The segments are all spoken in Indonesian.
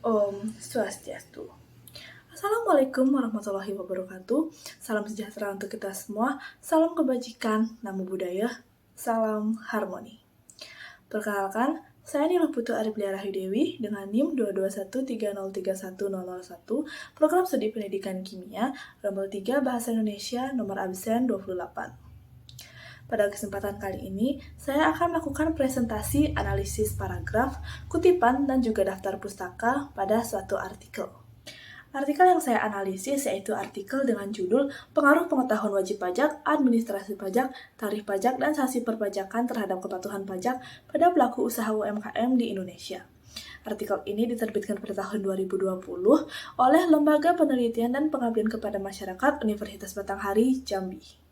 Om Swastiastu. Assalamualaikum warahmatullahi wabarakatuh. Salam sejahtera untuk kita semua. Salam kebajikan, namo buddhaya, salam harmoni. Perkenalkan, saya Nila Putu Ariflia Rahayu dengan NIM 22130310001, Program Studi Pendidikan Kimia, Rombel 3 Bahasa Indonesia, nomor absen 28. Pada kesempatan kali ini, saya akan melakukan presentasi analisis paragraf, kutipan, dan juga daftar pustaka pada suatu artikel. Artikel yang saya analisis yaitu artikel dengan judul Pengaruh Pengetahuan Wajib Pajak, Administrasi Pajak, Tarif Pajak, dan Sanksi Perpajakan terhadap Kepatuhan Pajak pada Pelaku Usaha UMKM di Indonesia. Artikel ini diterbitkan pada tahun 2020 oleh Lembaga Penelitian dan Pengabdian kepada Masyarakat Universitas Batanghari, Jambi.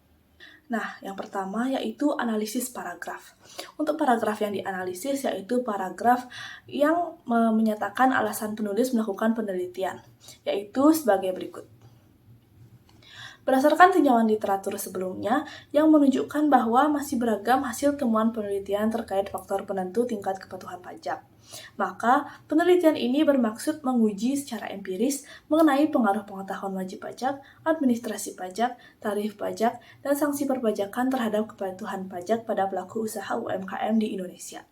Nah, yang pertama yaitu analisis paragraf. Untuk paragraf yang dianalisis yaitu paragraf yang menyatakan alasan penulis melakukan penelitian, yaitu sebagai berikut. Berdasarkan tinjauan literatur sebelumnya yang menunjukkan bahwa masih beragam hasil temuan penelitian terkait faktor penentu tingkat kepatuhan pajak. Maka, penelitian ini bermaksud menguji secara empiris mengenai pengaruh pengetahuan wajib pajak, administrasi pajak, tarif pajak, dan sanksi perpajakan terhadap kepatuhan pajak pada pelaku usaha UMKM di Indonesia.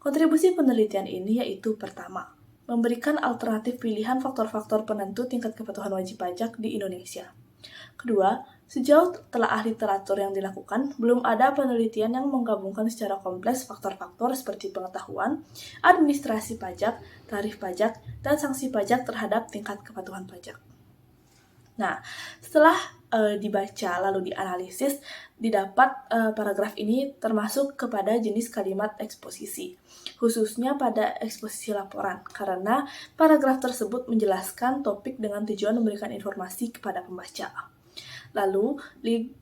Kontribusi penelitian ini yaitu pertama, memberikan alternatif pilihan faktor-faktor penentu tingkat kepatuhan wajib pajak di Indonesia. Kedua, sejauh telaah literatur yang dilakukan, belum ada penelitian yang menggabungkan secara kompleks faktor-faktor seperti pengetahuan, administrasi pajak, tarif pajak, dan sanksi pajak terhadap tingkat kepatuhan pajak. Nah, setelah dibaca lalu dianalisis, didapat paragraf ini termasuk kepada jenis kalimat eksposisi, khususnya pada eksposisi laporan, karena paragraf tersebut menjelaskan topik dengan tujuan memberikan informasi kepada pembaca. Lalu,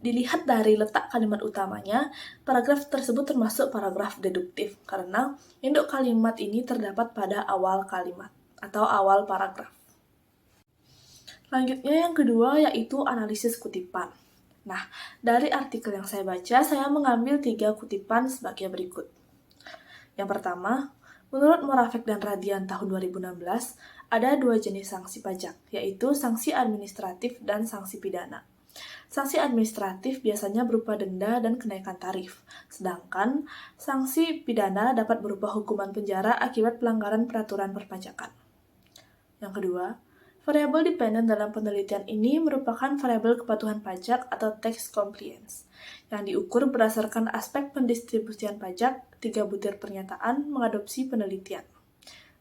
dilihat dari letak kalimat utamanya, paragraf tersebut termasuk paragraf deduktif, karena induk kalimat ini terdapat pada awal kalimat atau awal paragraf. Selanjutnya yang kedua yaitu analisis kutipan. Nah, dari artikel yang saya baca, saya mengambil 3 kutipan sebagai berikut. Yang pertama, menurut Moravec dan Radian tahun 2016, ada 2 jenis sanksi pajak, yaitu sanksi administratif dan sanksi pidana. Sanksi administratif biasanya berupa denda dan kenaikan tarif, sedangkan sanksi pidana dapat berupa hukuman penjara akibat pelanggaran peraturan perpajakan. Yang kedua, variabel dependen dalam penelitian ini merupakan variabel kepatuhan pajak atau tax compliance, yang diukur berdasarkan aspek pendistribusian pajak. 3 butir pernyataan mengadopsi penelitian.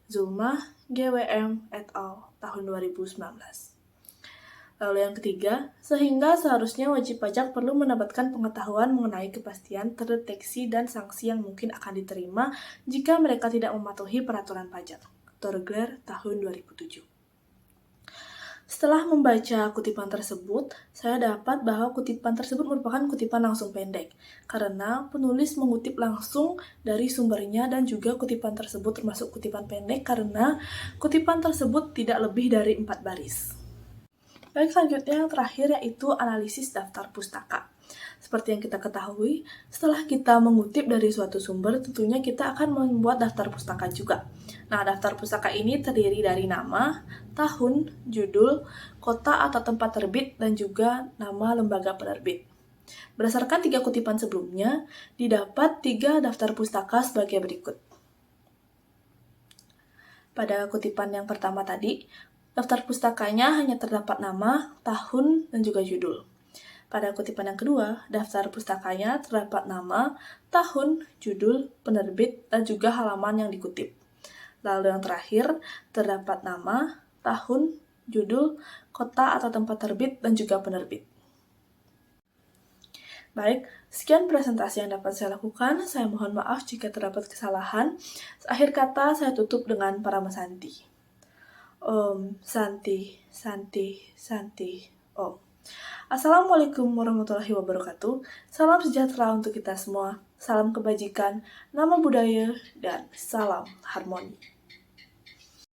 Zulma, GWM, et al. Tahun 2019. Lalu yang ketiga, sehingga seharusnya wajib pajak perlu mendapatkan pengetahuan mengenai kepastian terdeteksi dan sanksi yang mungkin akan diterima jika mereka tidak mematuhi peraturan pajak. Torgler tahun 2007. Setelah membaca kutipan tersebut, saya dapat bahwa kutipan tersebut merupakan kutipan langsung pendek, karena penulis mengutip langsung dari sumbernya dan juga kutipan tersebut termasuk kutipan pendek karena kutipan tersebut tidak lebih dari 4 baris. Baik, selanjutnya yang terakhir yaitu analisis daftar pustaka. Seperti yang kita ketahui, setelah kita mengutip dari suatu sumber, tentunya kita akan membuat daftar pustaka juga. Nah, daftar pustaka ini terdiri dari nama, tahun, judul, kota atau tempat terbit, dan juga nama lembaga penerbit. Berdasarkan 3 kutipan sebelumnya, didapat 3 daftar pustaka sebagai berikut. Pada kutipan yang pertama tadi, daftar pustakanya hanya terdapat nama, tahun, dan juga judul. Pada kutipan yang kedua, daftar pustakanya terdapat nama, tahun, judul, penerbit, dan juga halaman yang dikutip. Lalu yang terakhir, terdapat nama, tahun, judul, kota atau tempat terbit, dan juga penerbit. Baik, sekian presentasi yang dapat saya lakukan. Saya mohon maaf jika terdapat kesalahan. Akhir kata, saya tutup dengan Parama Santi. Om Santi, Santi, Santi, Om. Assalamualaikum warahmatullahi wabarakatuh. Salam sejahtera untuk kita semua. Salam kebajikan, nama budaya, dan salam harmoni.